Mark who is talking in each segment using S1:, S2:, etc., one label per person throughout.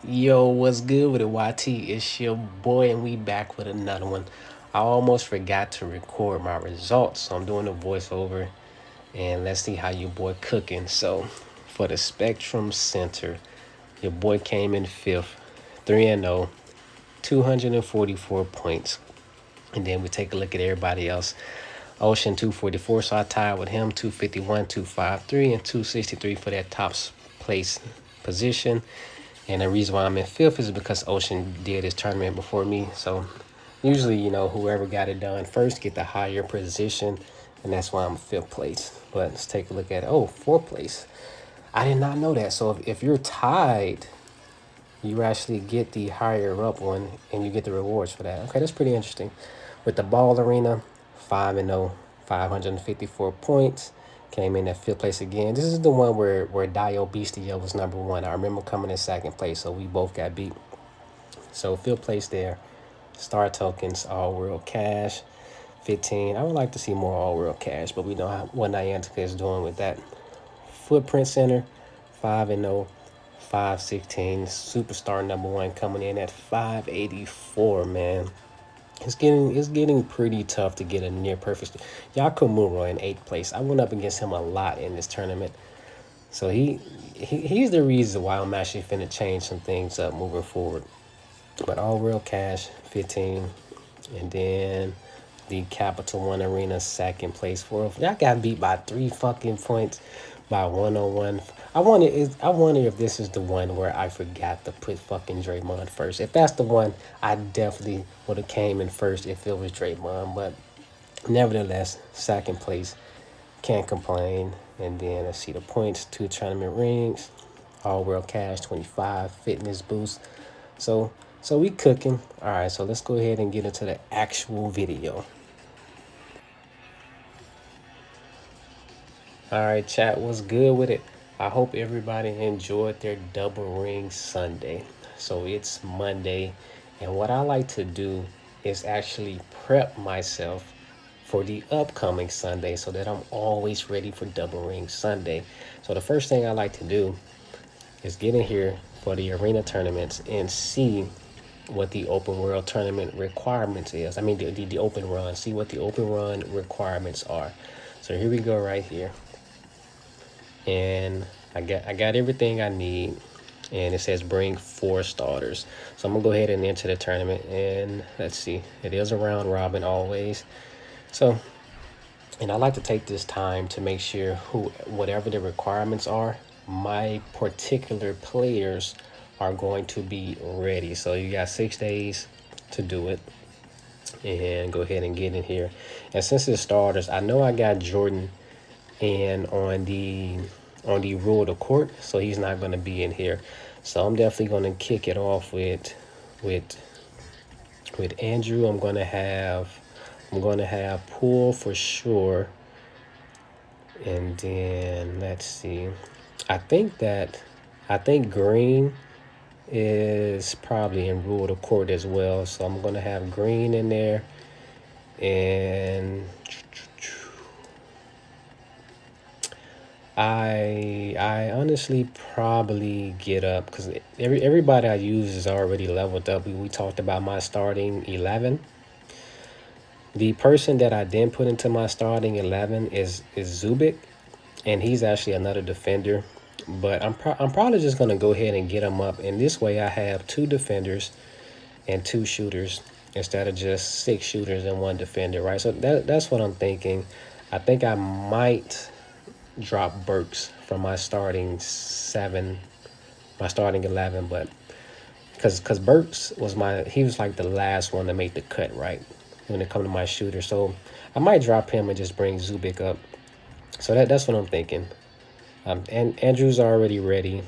S1: Yo, what's good with it, YT? It's your boy, and we back with another one. I almost forgot to record my results, so I'm doing a voiceover, and let's see how your boy cooking. So, for the Spectrum Center, your boy came in fifth, 3-0, 244 points. And then we take a look at everybody else. Ocean 244, so I tied with him, 251, 253, and 263 for that top place position. And the reason why I'm in fifth is because Ocean did his tournament before me. So usually, whoever got it done first get the higher position. And that's why I'm fifth place. But let's take a look at it. Oh, fourth place. I did not know that. So if you're tied, you actually get the higher up one and you get the rewards for that. Okay, that's pretty interesting. With the ball arena, 5-0, 554 points. Came in at fifth place again. This is the one where Dio Beastia was number one. I remember coming in second place, so we both got beat. So fifth place there. Star tokens, all world cash, 15. I would like to see more all world cash, but we know what Niantic is doing with that. Footprint Center, 5-0, 516. Superstar number one coming in at 584, man. It's getting pretty tough to get a near perfect. Yakumuro in eighth place. I went up against him a lot in this tournament. So he's the reason why I'm actually finna change some things up moving forward. But all real cash, 15. And then the Capital One Arena second place for y'all got beat by 3 fucking points by 101. I wonder if this is the one where I forgot to put fucking Draymond first. If that's the one, I definitely would have came in first if it was Draymond. But nevertheless, second place, can't complain. And then let's see the points: 2 tournament rings, all world cash, 25, fitness boost. So we cooking. All right, so let's go ahead and get into the actual video. All right, chat, what's good with it? I hope everybody enjoyed their double ring Sunday. So it's Monday, and what I like to do is actually prep myself for the upcoming Sunday so that I'm always ready for double ring Sunday. So the first thing I like to do is get in here for the arena tournaments and see what the open world tournament requirements is. I mean the open run, see what the open run requirements are. So here we go right here. And I got everything I need, and it says bring 4 starters. So I'm gonna go ahead and enter the tournament, and let's see, it is a round robin always. So, and I like to take this time to make sure whatever the requirements are, my particular players are going to be ready. So you got 6 days to do it, and go ahead and get in here. And since it's starters, I know I got Jordan and on the rule of the court, so he's not going to be in here. So I'm definitely going to kick it off with Andrew. I'm going to have Poole for sure, and then let's see. I think Green is probably in rule of the court as well, so I'm going to have Green in there, and I honestly probably get up because everybody I use is already leveled up. We talked about my starting 11. The person that I didn't put into my starting 11 is Zubik, and he's actually another defender. But I'm probably just gonna go ahead and get him up, and this way I have 2 defenders and 2 shooters instead of just 6 shooters and 1 defender, right? So that's what I'm thinking. I think I might drop Burks from my starting 11, but because Burks was he was like the last one to make the cut, right, when it comes to my shooter. So I might drop him and just bring Zubik up. So that's what I'm thinking. And Andrew's already ready.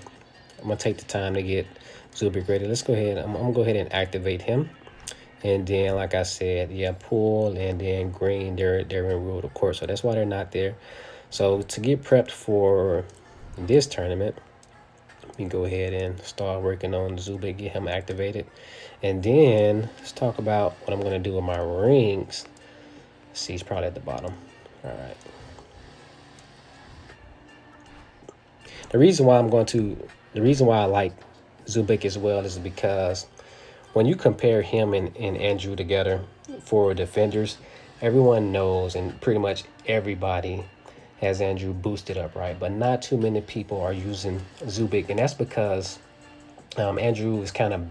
S1: I'm gonna take the time to get Zubik ready. Let's go ahead. I'm gonna go ahead and activate him. And then, like I said, yeah, Poole and then Green, they're in rule of course, so that's why they're not there. So to get prepped for this tournament, we go ahead and start working on Zubik, get him activated. And then let's talk about what I'm going to do with my rings. See, he's probably at the bottom. All right. The reason why I like Zubik as well is because when you compare him and Andrew together for defenders, everyone knows and pretty much everybody has Andrew boosted up, right? But not too many people are using Zubik, and that's because Andrew is kind of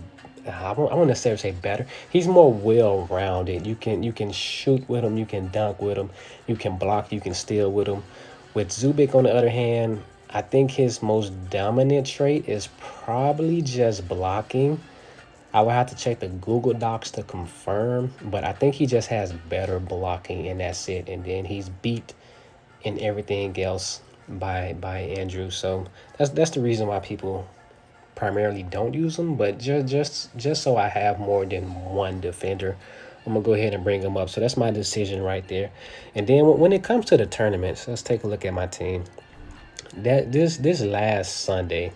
S1: I won't necessarily say better. He's more well rounded. You can shoot with him, you can dunk with him, you can block, you can steal with him. With Zubik, on the other hand, I think his most dominant trait is probably just blocking. I would have to check the Google Docs to confirm, but I think he just has better blocking, and that's it. And then he's beat in everything else by Andrew. So that's the reason why people primarily don't use them. But just so I have more than one defender, I'm gonna go ahead and bring them up. So that's my decision right there. And then when it comes to the tournaments, let's take a look at my team. That this last Sunday,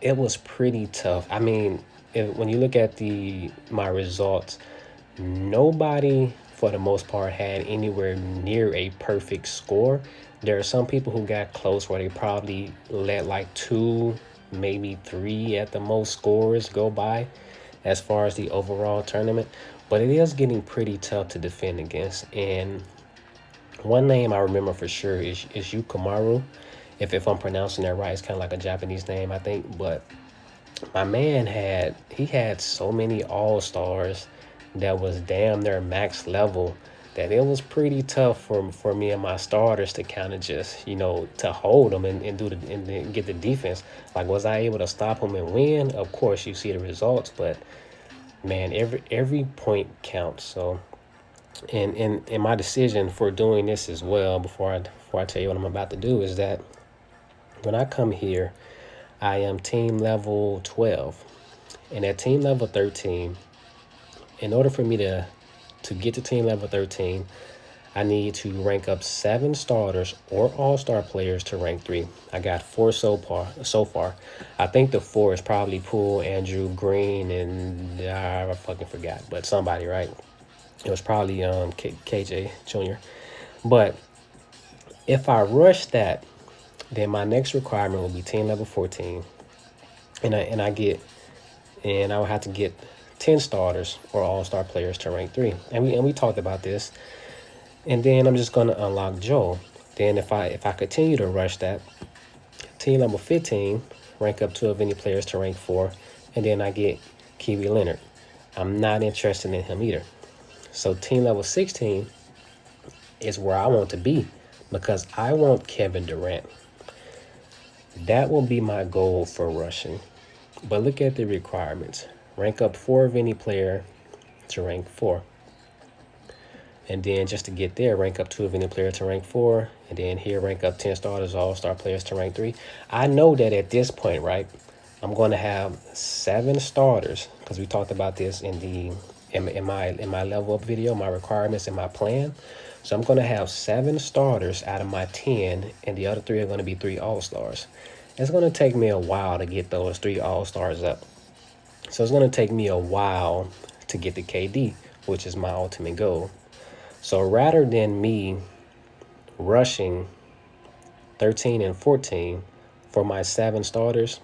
S1: it was pretty tough. I mean, when you look at the my results, nobody for the most part had anywhere near a perfect score. There are some people who got close where they probably let like two, maybe three at the most scores go by as far as the overall tournament. But it is getting pretty tough to defend against. And one name I remember for sure is Yukamaru. If I'm pronouncing that right, it's kind of like a Japanese name, I think. But my man had so many all-stars that was damn near max level that it was pretty tough for me and my starters to kind of just, to hold them and do and then get the defense. Like, was I able to stop them and win? Of course, you see the results, but man, every point counts. So, and my decision for doing this as well, before I tell you what I'm about to do, is that when I come here, I am team level 12. And at team level 13, in order for me to get to team level 13, I need to rank up 7 starters or all-star players to rank 3. I got 4 so far. I think the 4 is probably Poole, Andrew, Green, and I fucking forgot, but somebody, right? It was probably KJ Jr. But if I rush that, then my next requirement will be team level 14, and I would have to get 10 starters or all-star players to rank 3. And we talked about this. And then I'm just gonna unlock Joel. Then if I continue to rush that, team level 15, rank up 2 of any players to rank 4, and then I get Kiwi Leonard. I'm not interested in him either. So team level 16 is where I want to be because I want Kevin Durant. That will be my goal for rushing. But look at the requirements. Rank up 4 of any player to rank 4. And then just to get there, rank up 2 of any player to rank 4. And then here, rank up 10 starters, all-star players to rank 3. I know that at this point, right, I'm going to have 7 starters, because we talked about this in my level up video, my requirements and my plan. So I'm going to have 7 starters out of my 10, and the other 3 are going to be 3 all-stars. It's going to take me a while to get those 3 all-stars up. So it's going to take me a while to get the KD, which is my ultimate goal. So rather than me rushing 13 and 14 for my 7 starters,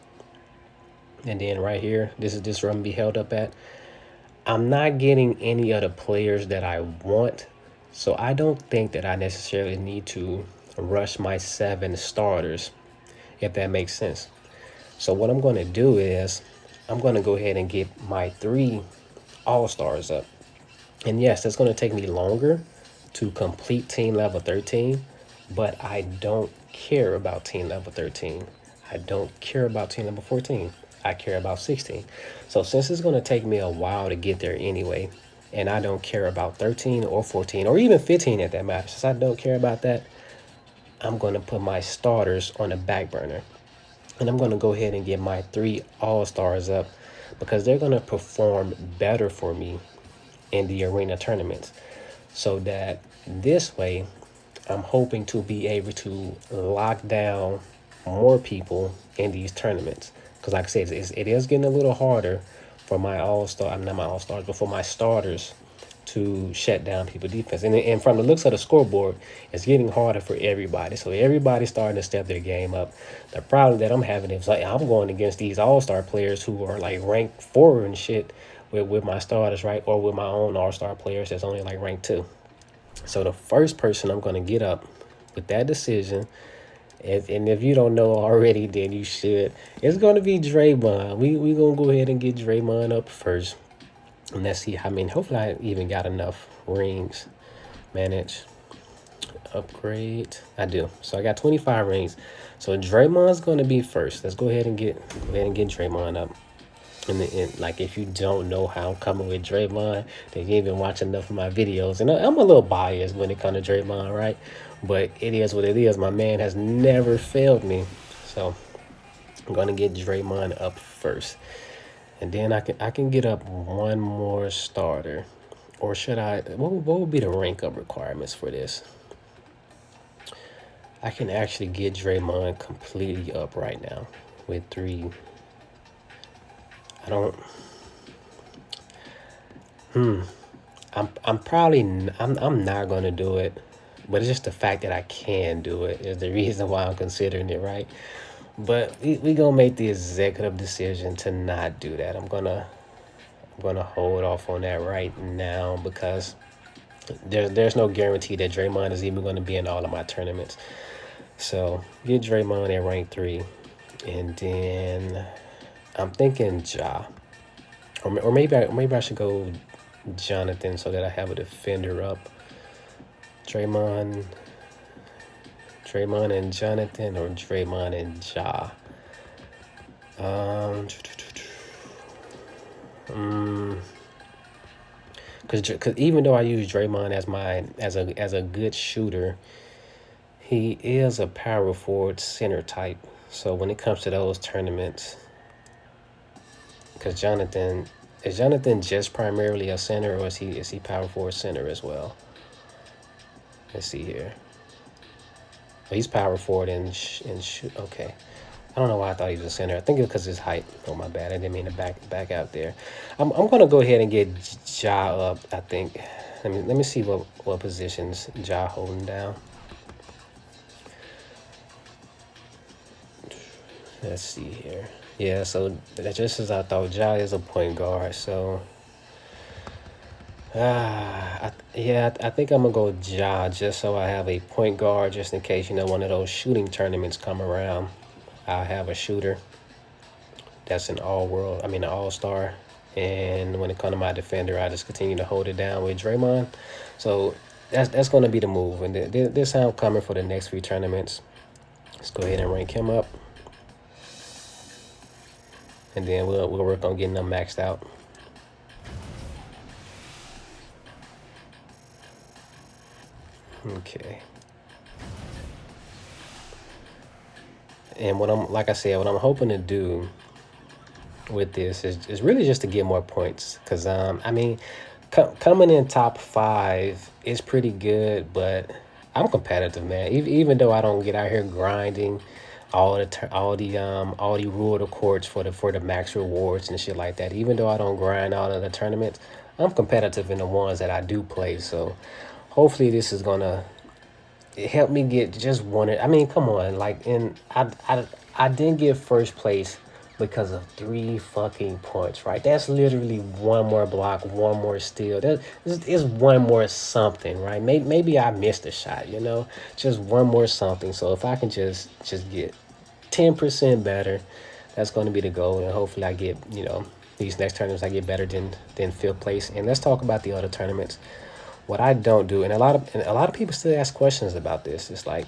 S1: and then right here, this is where I'm going to be held up at, I'm not getting any of the players that I want. So I don't think that I necessarily need to rush my 7 starters, if that makes sense. So what I'm going to do is I'm going to go ahead and get my 3 all-stars up. And yes, that's going to take me longer to complete team level 13, but I don't care about team level 13. I don't care about team level 14. I care about 16. So since it's going to take me a while to get there anyway, and I don't care about 13 or 14 or even 15 at that matter, since I don't care about that, I'm going to put my starters on the back burner. And I'm going to go ahead and get my 3 all-stars up because they're going to perform better for me in the arena tournaments. So that this way, I'm hoping to be able to lock down more people in these tournaments. Because like I said, it is getting a little harder for my all-star, I'm not my all-stars, but for my starters to shut down people's defense. And from the looks of the scoreboard, it's getting harder for everybody. So everybody's starting to step their game up. The problem that I'm having is like I'm going against these all-star players who are like ranked 4 and shit with my starters, right? Or with my own all-star players that's only like ranked 2. So the first person I'm going to get up with that decision, and if you don't know already, then you should. It's going to be Draymond. We going to go ahead and get Draymond up first. And let's see. I mean, hopefully I even got enough rings. Manage. Upgrade. I do. So I got 25 rings. So Draymond's going to be first. Let's go ahead and get Draymond up. And like, if you don't know how I'm coming with Draymond, then you ain't been watching enough of my videos. And I'm a little biased when it comes to Draymond, right? But it is what it is. My man has never failed me. So I'm going to get Draymond up first. And then I can get up one more starter. Or should I? What would be the rank up requirements for this? I can actually get Draymond completely up right now with 3. I don't. I'm probably I'm not gonna do it, but it's just the fact that I can do it is the reason why I'm considering it, right? But we gonna make the executive decision to not do that. I'm gonna hold off on that right now because there's no guarantee that Draymond is even gonna be in all of my tournaments. So get Draymond at rank 3, and then I'm thinking Ja, or maybe I should go Jonathan so that I have a defender up. Draymond and Jonathan, or Draymond and Ja. Because even though I use Draymond as a good shooter, he is a power forward center type. So when it comes to those tournaments, because is Jonathan just primarily a center, or is he power forward center as well? Let's see here. Oh, he's power forward and shoot. Okay. I don't know why I thought he was a center. I think it's because his height. Oh, my bad. I didn't mean to back out there. I'm gonna go ahead and get Ja up. I think. Let me see what positions Ja holding down. Let's see here. Yeah, so just as I thought, Ja is a point guard. So, I think I'm gonna go Ja just so I have a point guard, just in case one of those shooting tournaments come around. I'll have a shooter that's an an all-star. And when it comes to my defender, I just continue to hold it down with Draymond. So that's going to be the move. And this how I'm coming for the next few tournaments. Let's go ahead and rank him up. And then we'll work on getting them maxed out. Okay. And what I'm hoping to do with this is really just to get more points. Because, coming in top 5 is pretty good, but I'm competitive, man. Even though I don't get out here grinding all the ruled courts for the max rewards and shit like that. Even though I don't grind all of the tournaments, I'm competitive in the ones that I do play. So hopefully this is gonna help me get just one. I mean, come on, I didn't get first place because of 3 fucking points, right? That's literally one more block, one more steal. That is one more something, right? Maybe I missed a shot, just one more something. So if I can just get 10% better, that's going to be the goal. And hopefully I get, these next tournaments I get better than 5th place. And let's talk about the other tournaments. What I don't do, and a lot of people still ask questions about this. It's like,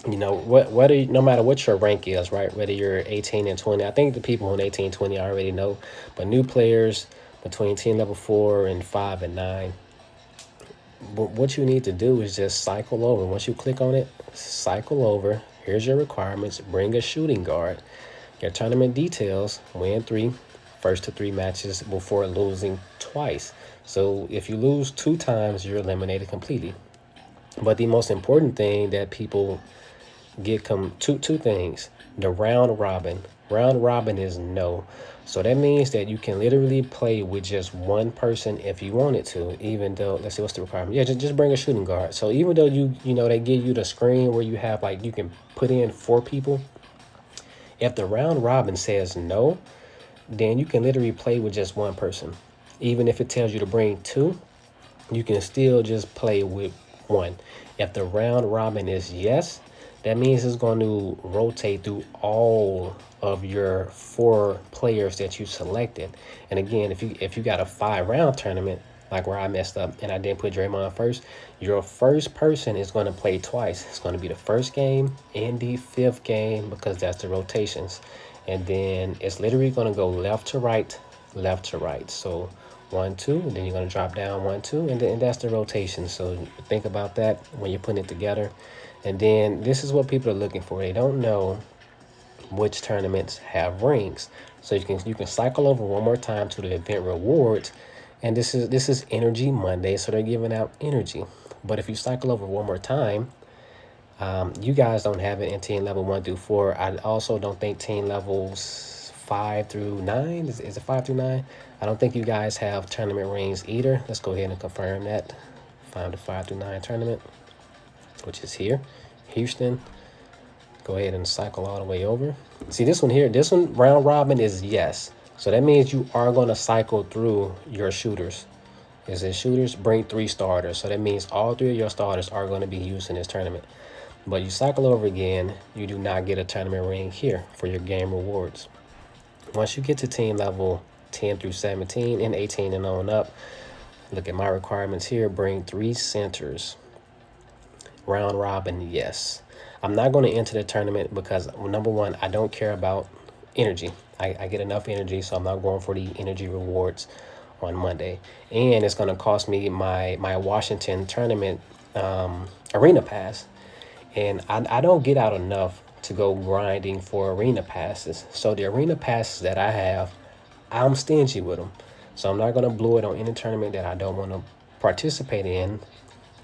S1: whether no matter what your rank is, right? Whether you're 18 and 20, I think the people on 18, 20 already know, but new players between team level 4 and 5 and 9, what you need to do is just cycle over. Once you click on it, cycle over. Here's your requirements. Bring a shooting guard. Your tournament details: win 3, first to 3 matches before losing twice. So if you lose 2 times, you're eliminated completely. But the most important thing that people get two things: the round robin. Round robin is no. So that means that you can literally play with just one person if you wanted to, even though, let's see, what's the requirement? Yeah, just bring a shooting guard. So even though they give you the screen where you have like, you can put in 4 people, if the round robin says no, then you can literally play with just one person. Even if it tells you to bring 2, you can still just play with 1. If the round robin is yes, that means it's going to rotate through all of your 4 players that you selected. And again, if you got a 5 round tournament, like where I messed up and I didn't put Draymond first, your first person is going to play twice. It's going to be the first game and the 5th game, because that's the rotations. And then it's literally going to go left to right, left to right. So 1, 2, and then you're going to drop down 1, 2, and then that's the rotation. So think about that when you're putting it together. And then this is what people are looking for. They don't know which tournaments have rings. So you can cycle over one more time to the event rewards. And this is Energy Monday, so they're giving out energy. But if you cycle over one more time, you guys don't have it in team level 1 through 4. I also don't think team levels 5 through 9, is it 5 through 9? I don't think you guys have tournament rings either. Let's go ahead and confirm that. Find the 5 through 9 tournament, which is here, Houston. Go ahead and cycle all the way over. See this one here, this one round robin is yes. So that means you are going to cycle through your shooters. Is it shooters? Bring 3 starters. So that means all 3 of your starters are going to be used in this tournament. But you cycle over again, you do not get a tournament ring here for your game rewards. Once you get to team level 10 through 17 and 18 and on up, look at my requirements here. Bring 3 centers. Round robin, yes. I'm not going to enter the tournament because, number one, I don't care about energy. I get enough energy, so I'm not going for the energy rewards on Monday. And it's going to cost me my Washington tournament arena pass. And I don't get out enough to go grinding for arena passes. So the arena passes that I have, I'm stingy with them. So I'm not going to blow it on any tournament that I don't want to participate in,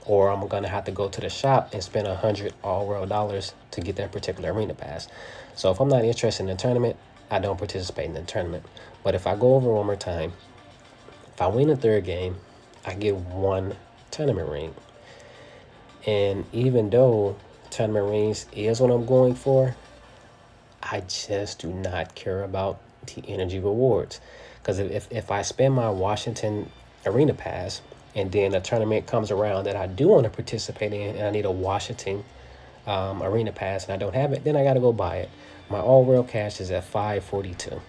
S1: or I'm going to have to go to the shop and spend $100 all world dollars to get that particular arena pass. So if I'm not interested in the tournament, I don't participate in the tournament. But if I go over one more time, if I win the 3rd game, I get 1 tournament ring. And even though tournament rings is what I'm going for, I just do not care about the energy rewards. Because if I spend my Washington arena pass and then a tournament comes around that I do want to participate in and I need a Washington arena pass and I don't have it, then I got to go buy it. My all world cash is at 542.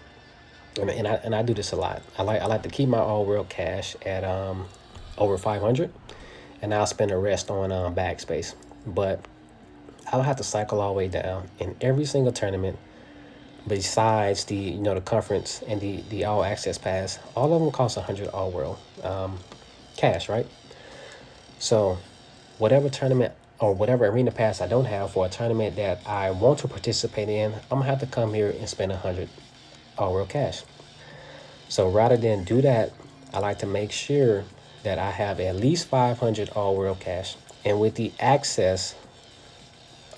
S1: And I do this a lot. I like to keep my all world cash at over 500, and I'll spend the rest on backspace. But I'll have to cycle all the way down in every single tournament besides the the conference and the all access pass. All of them cost 100 all world cash, right? So whatever tournament or whatever arena pass I don't have for a tournament that I want to participate in, I'm gonna have to come here and spend 100 all world cash. So rather than do that, I like to make sure that I have at least 500 all world cash. And with the access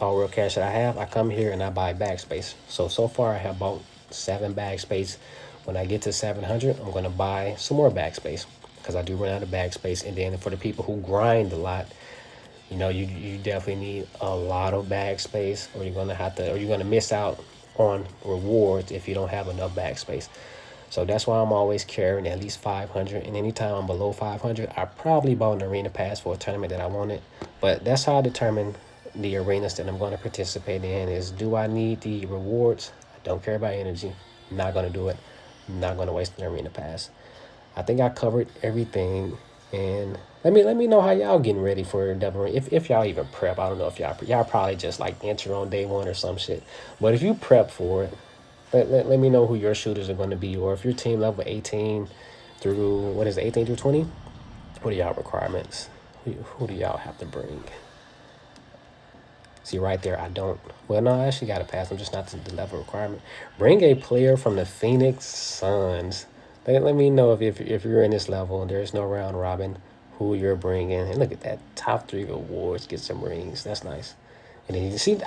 S1: all world cash that I have, I come here and I buy backspace. So far I have bought 7 backspace. When I get to 700, I'm going to buy some more backspace because I do run out of backspace. And then for the people who grind a lot, you definitely need a lot of backspace, or you're going to miss out on rewards if you don't have enough backspace. So that's why I'm always carrying at least 500. And anytime I'm below 500, I probably bought an arena pass for a tournament that I wanted. But that's how I determine the arenas that I'm going to participate in. Is, do I need the rewards? I don't care about energy. I'm not going to do it. I'm not going to waste an arena pass. I think I covered everything. And let me know how y'all getting ready for Devil Ring. If y'all even prep. I don't know if y'all probably just like enter on day 1 or some shit. But if you prep for it, let me know who your shooters are going to be, or if your team level 18 through 18 through 20, what are y'all requirements? Who do y'all have to bring? See right there, I don't. Well, no, I actually got to pass. I'm just not to the level requirement. Bring a player from the Phoenix Suns. Let me know if you're in this level and there's no round robin, who you're bringing. And look at that, top 3 awards, get some rings. That's nice. And then you see,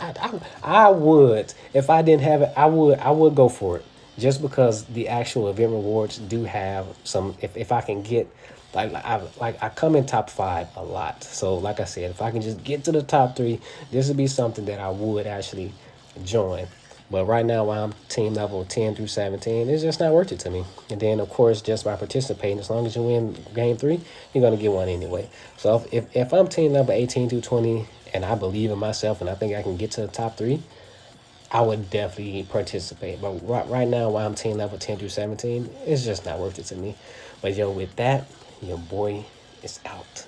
S1: I would, if I didn't have it, I would go for it, just because the actual event rewards do have some. If I can get, I come in top five a lot. So like I said, if I can just get to the top three, this would be something that I would actually join. But right now, while I'm team level 10 through 17, it's just not worth it to me. And then, of course, just by participating, as long as you win game three, you're going to get one anyway. So if I'm team level 18 through 20 and I believe in myself and I think I can get to the top three, I would definitely participate. But right now, while I'm team level 10 through 17, it's just not worth it to me. But yo, with that, your boy is out.